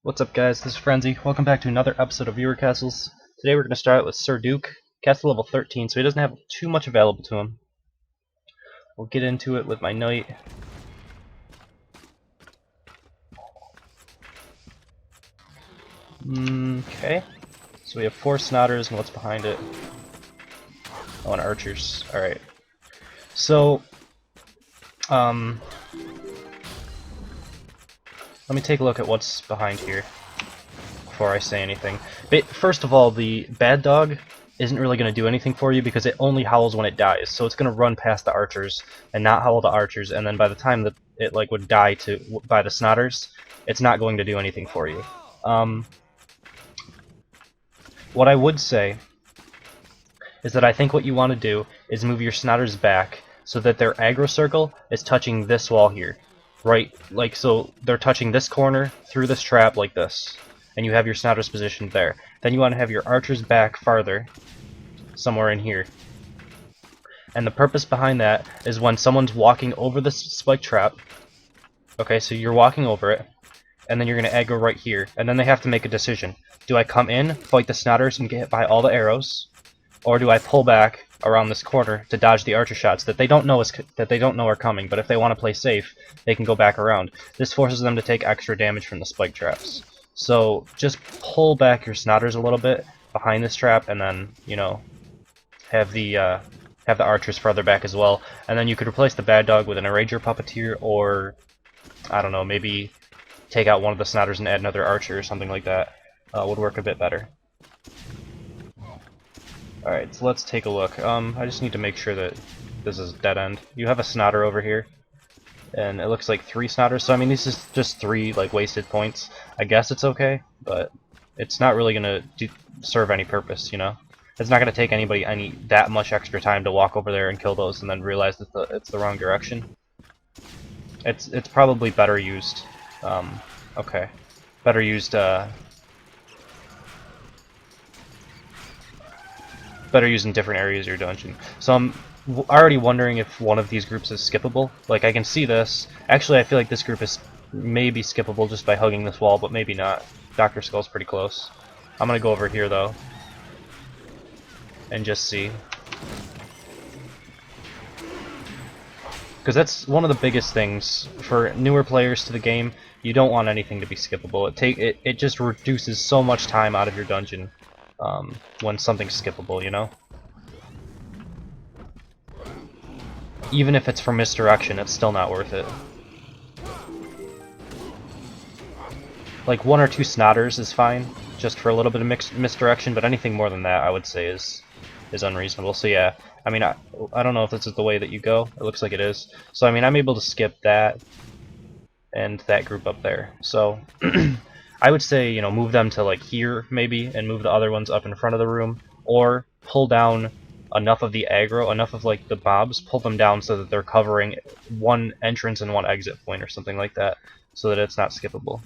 What's up, guys? This is Frenzy. Welcome back to another episode of Viewer Castles. Today we're going to start out with Sir.Duke, castle level 13, so he doesn't have too much available to him. We'll get into it with my knight. Okay. So we have 4 Snotters, and what's behind it? Oh, and archers. Alright. So, let me take a look at what's behind here before I say anything. First of all, the bad dog isn't really going to do anything for you because it only howls when it dies, so it's going to run past the archers and not howl the archers, and then by the time that it would die by the Snotters, it's not going to do anything for you. What I would say is that I think what you want to do is move your Snotters back so that their aggro circle is touching this wall here. Right, like, so they're touching this corner through this trap like this, and you have your Snotters positioned there. Then you want to have your archers back farther, somewhere in here. And the purpose behind that is when someone's walking over this spike trap, okay, so you're walking over it, and then you're going to aggro right here, and then they have to make a decision. Do I come in, fight the Snotters, and get hit by all the arrows, or do I pull back around this corner to dodge the archer shots that they don't know are coming, but if they want to play safe, they can go back around. This forces them to take extra damage from the spike traps. So just pull back your Snotters a little bit behind this trap, and then, you know, have the archers farther back as well. And then you could replace the bad dog with an Enrager Puppeteer, or I don't know, maybe take out one of the Snotters and add another archer or something like that. Would work a bit better. Alright, so let's take a look. I just need to make sure that this is dead end. You have a Snotter over here, and it looks like 3 Snotters, so I mean this is just 3 like wasted points. I guess it's okay, but it's not really gonna serve any purpose, you know? It's not gonna take anybody that much extra time to walk over there and kill those and then realize that it's the wrong direction. It's probably better used. Okay. Better used in different areas of your dungeon. So I'm already wondering if one of these groups is skippable. Like, I can see this. Actually, I feel like this group is maybe skippable just by hugging this wall, but maybe not. Dr. Skull's pretty close. I'm gonna go over here, though, and just see. Because that's one of the biggest things for newer players to the game. You don't want anything to be skippable. It just reduces so much time out of your dungeon. When something's skippable, you know? Even if it's for misdirection, it's still not worth it. Like 1 or 2 Snotters is fine, just for a little bit of misdirection, but anything more than that I would say is unreasonable. So yeah, I mean, I don't know if this is the way that you go. It looks like it is. So I mean, I'm able to skip that and that group up there. So I would say, you know, move them to like here maybe, and move the other ones up in front of the room, or pull down enough of the aggro, enough of like the mobs, pull them down so that they're covering 1 entrance and 1 exit point or something like that, so that it's not skippable.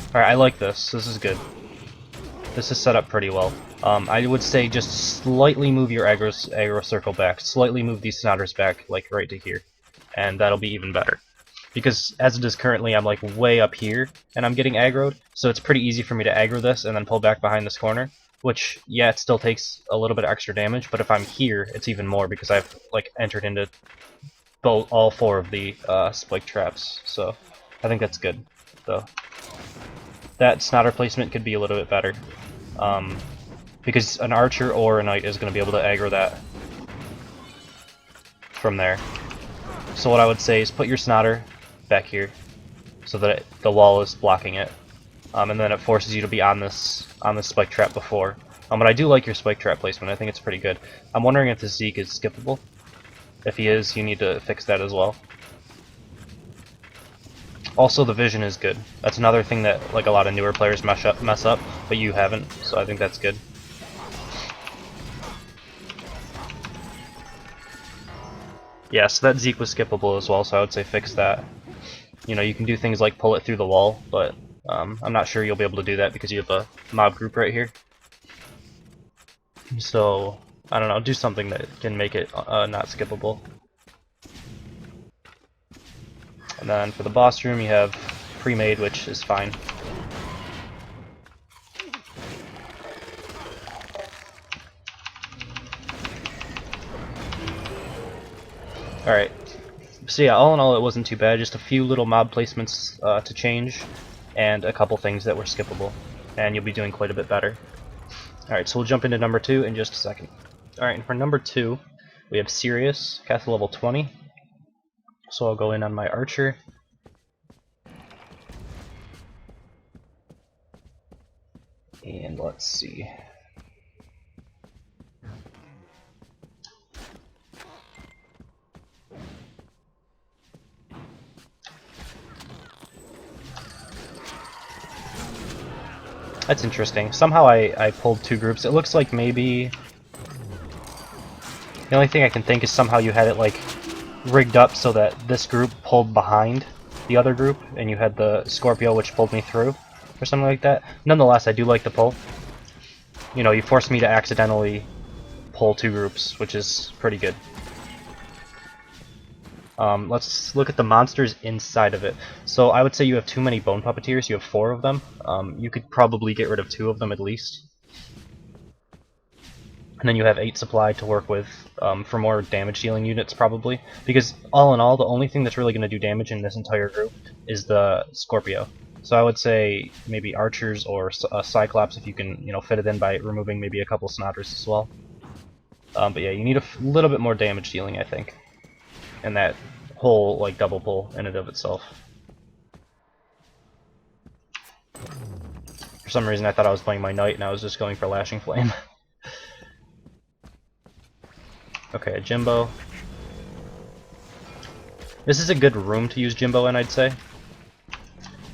Alright, I like this. This is good. This is set up pretty well. I would say just slightly move your aggro circle back, slightly move these Snotters back, like right to here, and that'll be even better. Because as it is currently, I'm like way up here, and I'm getting aggroed, so it's pretty easy for me to aggro this and then pull back behind this corner, which, yeah, it still takes a little bit of extra damage, but if I'm here, it's even more because I've like entered into all 4 of the spike traps, so I think that's good, though. That Snotter placement could be a little bit better, because an archer or a knight is going to be able to aggro that from there. So what I would say is put your Snotter back here, so that the wall is blocking it, and then it forces you to be on this spike trap before. But I do like your spike trap placement. I think it's pretty good. I'm wondering if the Zeke is skippable. If he is, you need to fix that as well. Also, the vision is good. That's another thing that like a lot of newer players mess up, but you haven't, so I think that's good. Yeah, so that Zeke was skippable as well, so I would say fix that. You know, you can do things like pull it through the wall, but I'm not sure you'll be able to do that because you have a mob group right here. So, I don't know, do something that can make it not skippable. And then for the boss room, you have pre-made, which is fine. Alright, so yeah, all in all it wasn't too bad, just a few little mob placements to change, and a couple things that were skippable, and you'll be doing quite a bit better. Alright, so we'll jump into number 2 in just a second. Alright, and for number 2, we have Searious, cast level 20, so I'll go in on my archer. And let's see. That's interesting. Somehow I pulled two groups. It looks like maybe... The only thing I can think is somehow you had it like rigged up so that this group pulled behind the other group, and you had the Scorpio which pulled me through, or something like that. Nonetheless, I do like the pull. You know, you forced me to accidentally pull two groups, which is pretty good. Let's look at the monsters inside of it. So I would say you have too many bone puppeteers. You have 4 of them. You could probably get rid of 2 of them at least. And then you have 8 supply to work with for more damage dealing units probably. Because all in all, the only thing that's really going to do damage in this entire group is the Scorpio. So I would say maybe archers or Cyclops if you can, you know, fit it in by removing maybe a couple Snotters as well. But yeah, you need a little bit more damage dealing, I think. And that whole like double pull in and of itself. For some reason I thought I was playing my knight and I was just going for Lashing Flame. Okay, a Jimbo. This is a good room to use Jimbo in, I'd say.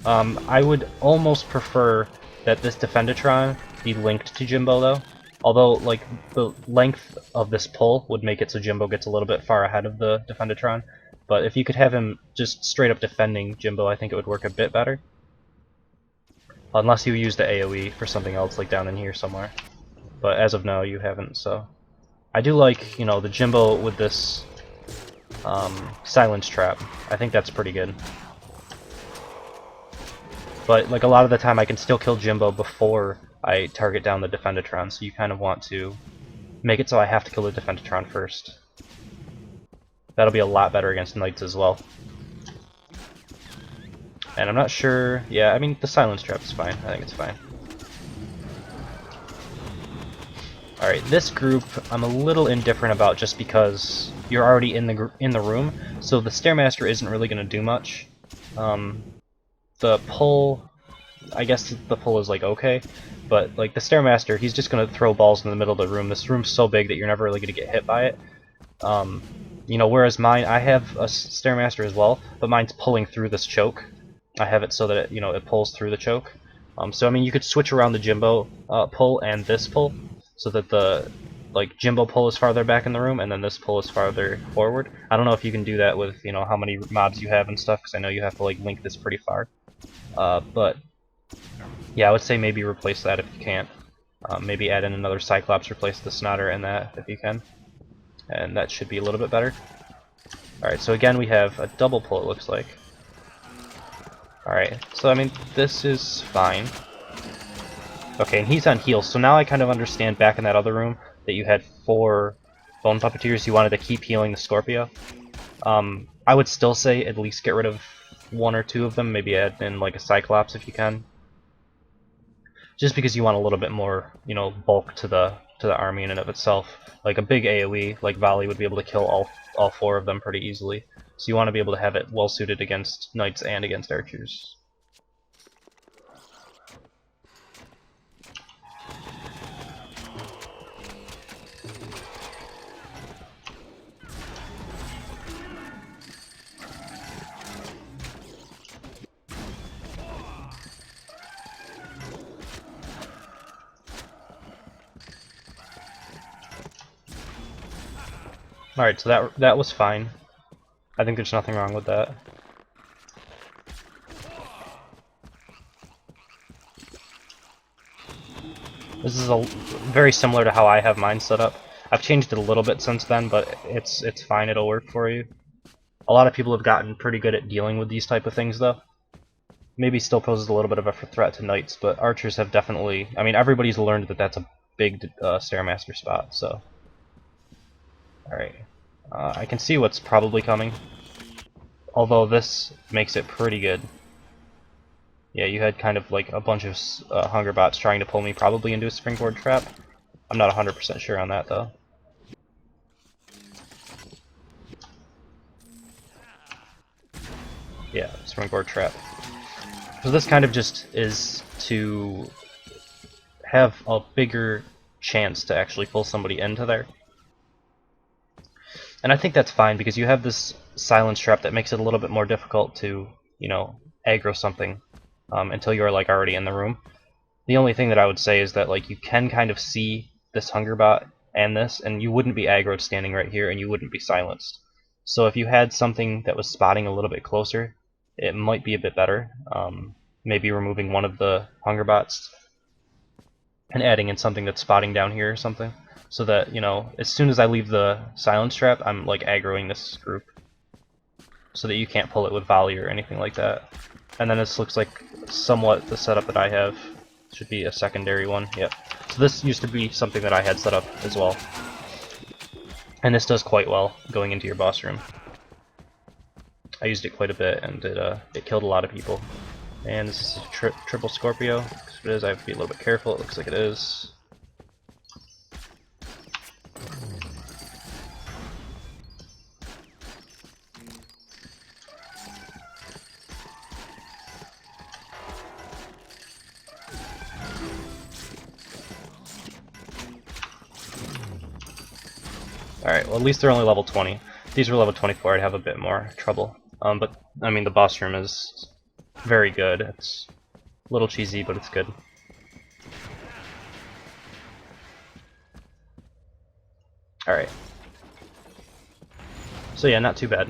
I would almost prefer that this Defendatron be linked to Jimbo though. Although, like, the length of this pull would make it so Jimbo gets a little bit far ahead of the Defendatron. But if you could have him just straight up defending Jimbo, I think it would work a bit better. Unless you use the AoE for something else, like down in here somewhere. But as of now, you haven't, so... I do like, you know, the Jimbo with this silence trap. I think that's pretty good. But, like, a lot of the time I can still kill Jimbo before I target down the Defendatron, so you kind of want to make it so I have to kill the Defendatron first. That'll be a lot better against Knights as well. And I'm not sure... Yeah, I mean, the silence trap is fine. I think it's fine. Alright, this group I'm a little indifferent about just because you're already in the room, so the Stairmaster isn't really going to do much. The pull... I guess the pull is like okay, but like the Stairmaster, he's just gonna throw balls in the middle of the room. This room's so big that you're never really gonna get hit by it. You know, whereas mine, I have a Stairmaster as well, but mine's pulling through this choke. I have it so that it, you know, it pulls through the choke. So I mean, you could switch around the Jimbo pull and this pull, so that the like Jimbo pull is farther back in the room, and then this pull is farther forward. I don't know if you can do that with, you know, how many mobs you have and stuff, because I know you have to like link this pretty far. But yeah, I would say maybe replace that if you can't. Maybe add in another Cyclops, replace the Snotter and that if you can. And that should be a little bit better. Alright, so again we have a double pull, it looks like. Alright, so I mean, this is fine. Okay, and he's on heals, so now I kind of understand back in that other room that you had 4 Bone Puppeteers, you wanted to keep healing the Scorpio. I would still say at least get rid of 1 or 2 of them, maybe add in like a Cyclops if you can. Just because you want a little bit more, you know, bulk to the army in and of itself. Like a big AoE, like Volley would be able to kill all 4 of them pretty easily. So you want to be able to have it well suited against Knights and against Archers. Alright, so that was fine. I think there's nothing wrong with that. This is very similar to how I have mine set up. I've changed it a little bit since then, but it's fine, it'll work for you. A lot of people have gotten pretty good at dealing with these type of things, though. Maybe still poses a little bit of a threat to knights, but archers have definitely... I mean, everybody's learned that that's a big Stairmaster spot, so... Alright. I can see what's probably coming. Although this makes it pretty good. Yeah, you had kind of like a bunch of hunger bots trying to pull me probably into a springboard trap. I'm not 100% sure on that, though. Yeah, springboard trap. So this kind of just is to have a bigger chance to actually pull somebody into there. And I think that's fine, because you have this silence trap that makes it a little bit more difficult to, you know, aggro something until you're like already in the room. The only thing that I would say is that like you can kind of see this hunger bot and this, and you wouldn't be aggroed standing right here, and you wouldn't be silenced. So if you had something that was spotting a little bit closer, it might be a bit better. Maybe removing one of the hunger bots and adding in something that's spotting down here or something, so that, you know, as soon as I leave the silence trap, I'm like aggroing this group, so that you can't pull it with volley or anything like that. And then this looks like somewhat the setup that I have. Should be a secondary one. Yep. So this used to be something that I had set up as well, and this does quite well going into your boss room. I used it quite a bit, and it killed a lot of people. And this is a triple Scorpio. If it is, I have to be a little bit careful. It looks like it is. Alright, well at least they're only level 20. If these were level 24, I'd have a bit more trouble. But, I mean, the boss room is very good. It's a little cheesy, but it's good. Alright. So yeah, not too bad.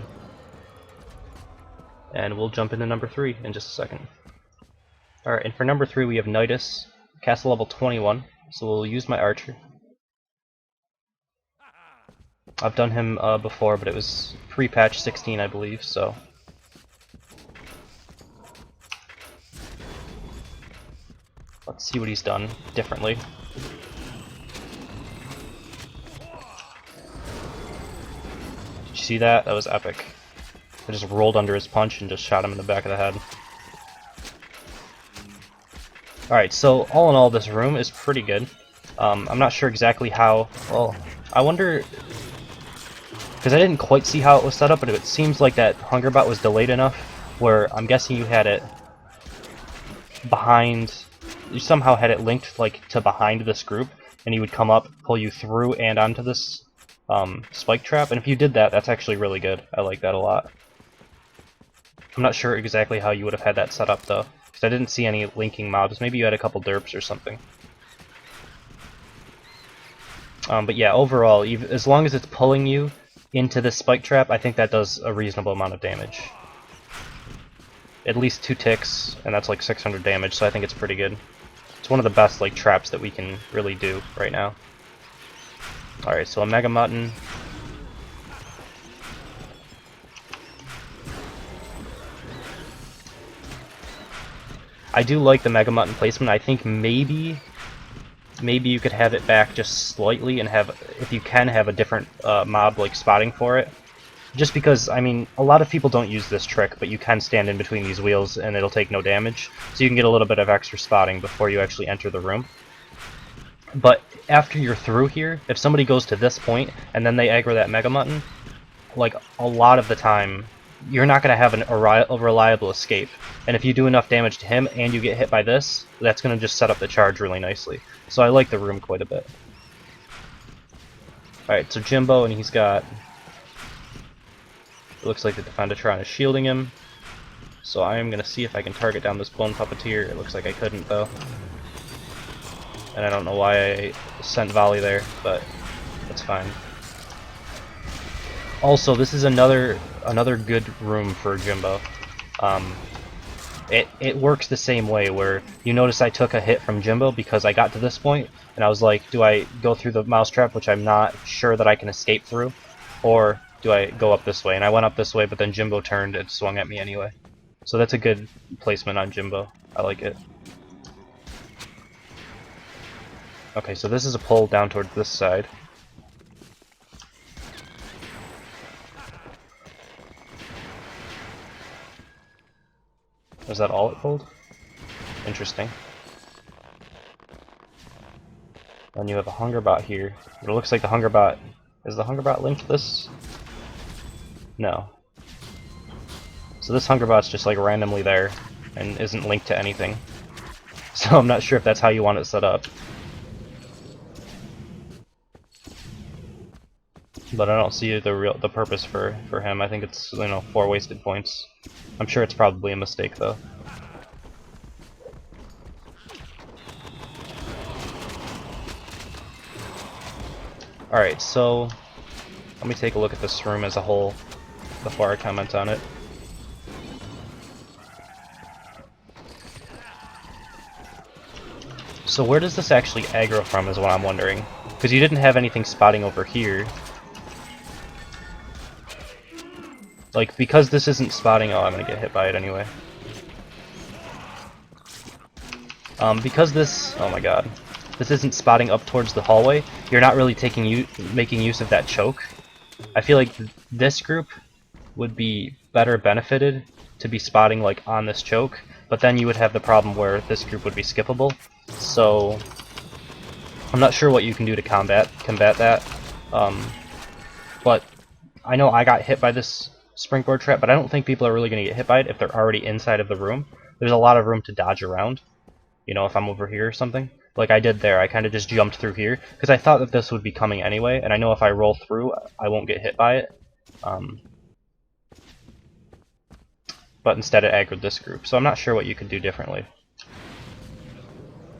And we'll jump into number 3 in just a second. Alright, and for number 3 we have Nydas, castle level 21, so we'll use my archer. I've done him before, but it was pre-patch 16, I believe, so... Let's see what he's done differently. Did you see that? That was epic. I just rolled under his punch and just shot him in the back of the head. Alright, so all in all, this room is pretty good. I'm not sure exactly how... Well, I wonder... Because I didn't quite see how it was set up, but it seems like that hunger bot was delayed enough where I'm guessing you had it behind... You somehow had it linked like to behind this group, and he would come up, pull you through and onto this spike trap, and if you did that, that's actually really good. I like that a lot. I'm not sure exactly how you would have had that set up though, because I didn't see any linking mobs. Maybe you had a couple derps or something. But yeah, overall, as long as it's pulling you into this spike trap, I think that does a reasonable amount of damage. At least 2 ticks, and that's like 600 damage, so I think it's pretty good. It's one of the best like traps that we can really do right now. Alright, so a Mega Mutton. I do like the Mega Mutton placement. I think maybe you could have it back just slightly and have, if you can, have a different mob like spotting for it. Just because, I mean, a lot of people don't use this trick, but you can stand in between these wheels and it'll take no damage. So you can get a little bit of extra spotting before you actually enter the room. But after you're through here, if somebody goes to this point and then they aggro that Mega Mutton, like a lot of the time, you're not going to have a reliable escape. And if you do enough damage to him and you get hit by this, that's going to just set up the charge really nicely. So I like the room quite a bit. Alright, so Jimbo, and he's got... It looks like the Defendatron is shielding him. So I am going to see if I can target down this Bone Puppeteer. It looks like I couldn't, though. And I don't know why I sent volley there, but that's fine. Also, this is another good room for Jimbo. It works the same way, where you notice I took a hit from Jimbo because I got to this point, and I was like, do I go through the mousetrap, which I'm not sure that I can escape through, or do I go up this way? And I went up this way, but then Jimbo turned and swung at me anyway. So that's a good placement on Jimbo. I like it. Okay, so this is a pull down towards this side. Was that all it pulled? Interesting. And you have a hunger bot here. It looks like the hunger bot... Is the hunger bot linked to this? No. So this hunger bot's just like randomly there and isn't linked to anything. So I'm not sure if that's how you want it set up. But I don't see the purpose for him. I think it's, you know, 4 wasted points. I'm sure it's probably a mistake though. Alright, so let me take a look at this room as a whole before I comment on it. So where does this actually aggro from is what I'm wondering. Because you didn't have anything spotting over here. Like, because this isn't spotting... Oh, I'm gonna get hit by it anyway. Because this... Oh my god. This isn't spotting up towards the hallway, you're not really making use of that choke. I feel like this group would be better benefited to be spotting like on this choke, but then you would have the problem where this group would be skippable. So I'm not sure what you can do to combat that. But I know I got hit by this springboard trap, but I don't think people are really going to get hit by it if they're already inside of the room. There's a lot of room to dodge around, you know, if I'm over here or something. Like I did there, I kind of just jumped through here, because I thought that this would be coming anyway, and I know if I roll through, I won't get hit by it. But instead it aggroed this group, so I'm not sure what you could do differently.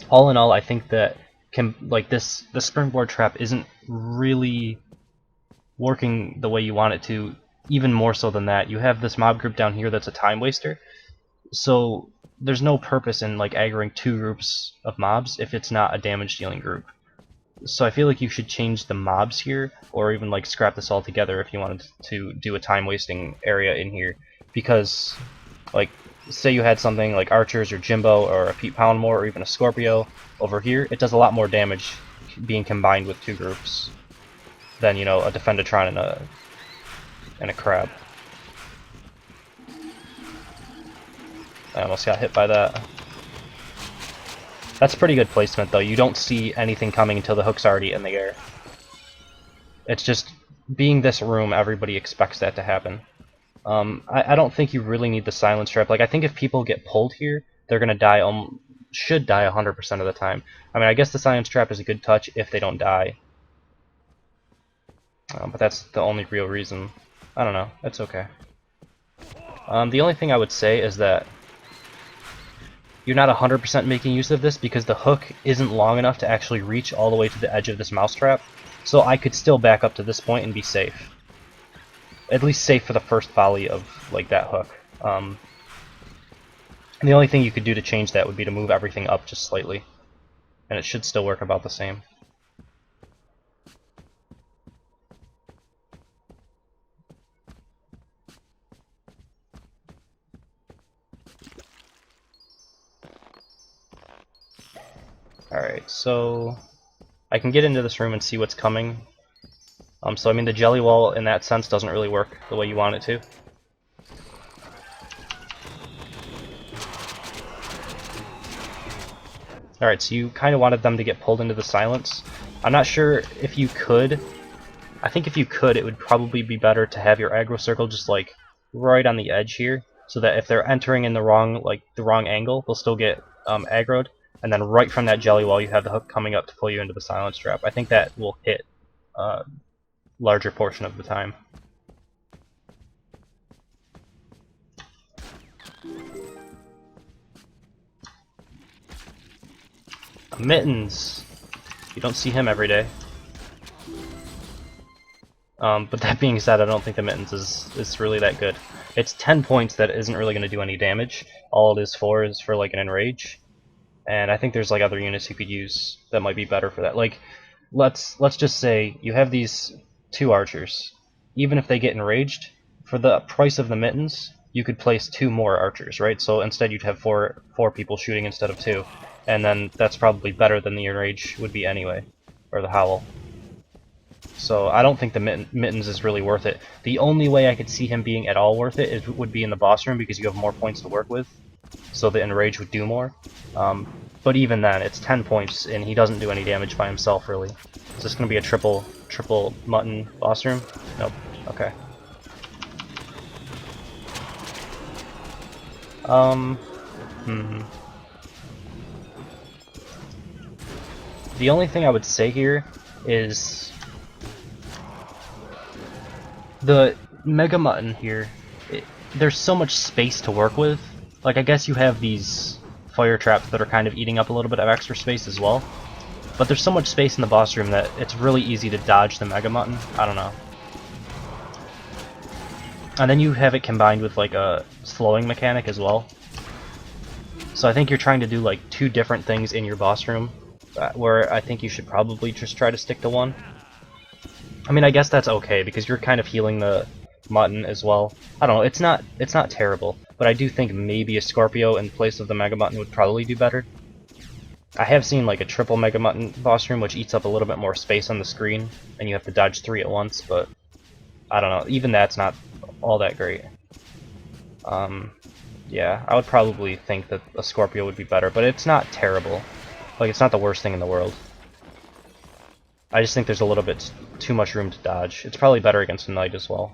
All in all, I think that the springboard trap isn't really working the way you want it to. Even more so than that, you have this mob group down here that's a time waster, so there's no purpose in like aggroing 2 groups of mobs if it's not a damage dealing group. So I feel like you should change the mobs here, or even like scrap this all together if you wanted to do a time wasting area in here. Because like say you had something like archers or Jimbo or a Pete Poundmore or even a Scorpio over here, it does a lot more damage being combined with 2 groups than, you know, a Defendatron and a Crab. I almost got hit by that. That's pretty good placement though. You don't see anything coming until the hook's already in the air. It's just, being this room, everybody expects that to happen. I don't think you really need the silence trap. Like, I think if people get pulled here, they're gonna die, should die 100% of the time. I mean, I guess the silence trap is a good touch if they don't die. But that's the only real reason. I don't know, it's okay. The only thing I would say is that you're not 100% making use of this because the hook isn't long enough to actually reach all the way to the edge of this mousetrap. So I could still back up to this point and be safe. At least safe for the first volley of like that hook. And the only thing you could do to change that would be to move everything up just slightly. And it should still work about the same. Alright, so I can get into this room and see what's coming. So I mean the jelly wall in that sense doesn't really work the way you want it to. Alright, so you kind of wanted them to get pulled into the silence. I'm not sure if you could. I think if you could, it would probably be better to have your aggro circle just like right on the edge here, so that if they're entering in the wrong angle, they'll still get aggroed. And then right from that jelly wall, you have the hook coming up to pull you into the silence trap. I think that will hit a larger portion of the time. Mittens! You don't see him every day. But that being said, I don't think the Mittens is really that good. It's 10 points that isn't really going to do any damage. All it is for like an enrage. And I think there's like other units you could use that might be better for that. Like, let's just say you have these 2 archers. even if they get enraged, for the price of the mittens, you could place 2 more archers, right? So instead you'd have four people shooting instead of 2, and then that's probably better than the enrage would be anyway, or the howl. So I don't think the mittens is really worth it. The only way I could see him being at all worth it would be in the boss room, because you have more points to work with, so the enrage would do more. But even then, it's 10 points, and he doesn't do any damage by himself, really. Is this going to be a triple mutton boss room? Nope. Okay. The only thing I would say here is the Mega Mutton here, there's so much space to work with. Like, I guess you have these fire traps that are kind of eating up a little bit of extra space as well. But there's so much space in the boss room that it's really easy to dodge the Mega Mutton. I don't know. And then you have it combined with like a slowing mechanic as well. So I think you're trying to do like 2 different things in your boss room, where I think you should probably just try to stick to one. I mean, I guess that's okay, because you're kind of healing the mutton as well. I don't know, it's not terrible, but I do think maybe a Scorpio in place of the Mega Mutton would probably do better. I have seen like a triple Mega Mutton boss room, which eats up a little bit more space on the screen, and you have to dodge 3 at once, but I don't know, even that's not all that great. Yeah, I would probably think that a Scorpio would be better, but it's not terrible. Like, it's not the worst thing in the world. I just think there's a little bit too much room to dodge. It's probably better against a knight as well.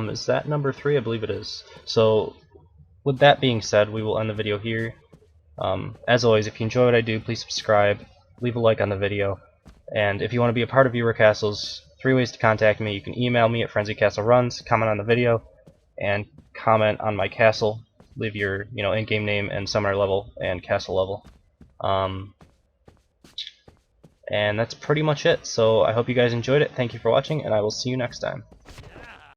Is that number 3? I believe it is. So, with that being said, we will end the video here. As always, if you enjoy what I do, please subscribe, leave a like on the video, and if you want to be a part of Viewer Castles, 3 ways to contact me. You can email me at frenzycastleruns, comment on the video, and comment on my castle. Leave your, in-game name and summoner level and castle level. And that's pretty much it. So I hope you guys enjoyed it. Thank you for watching, and I will see you next time.